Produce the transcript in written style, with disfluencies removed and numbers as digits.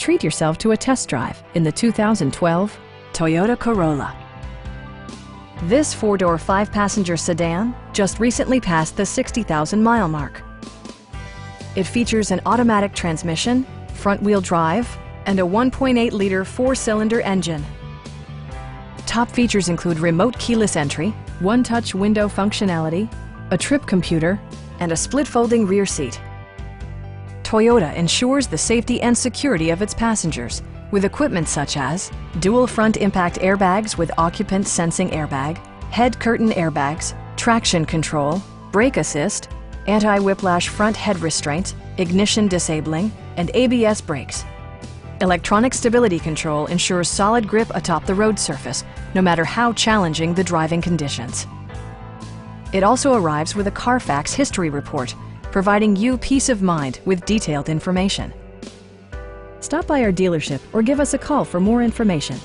treat yourself to a test drive in the 2012 Toyota Corolla. This four-door, five-passenger sedan just recently passed the 60,000-mile mark. It features an automatic transmission, front-wheel drive, and a 1.8-liter four-cylinder engine. Top features include remote keyless entry, one-touch window functionality, a trip computer, and a split-folding rear seat. Toyota ensures the safety and security of its passengers with equipment such as dual front impact airbags with occupant sensing airbag, head curtain airbags, traction control, brake assist, anti-whiplash front head restraint, ignition disabling, and ABS brakes. Electronic stability control ensures solid grip atop the road surface, no matter how challenging the driving conditions. It also arrives with a Carfax history report, providing you peace of mind with detailed information. Stop by our dealership or give us a call for more information.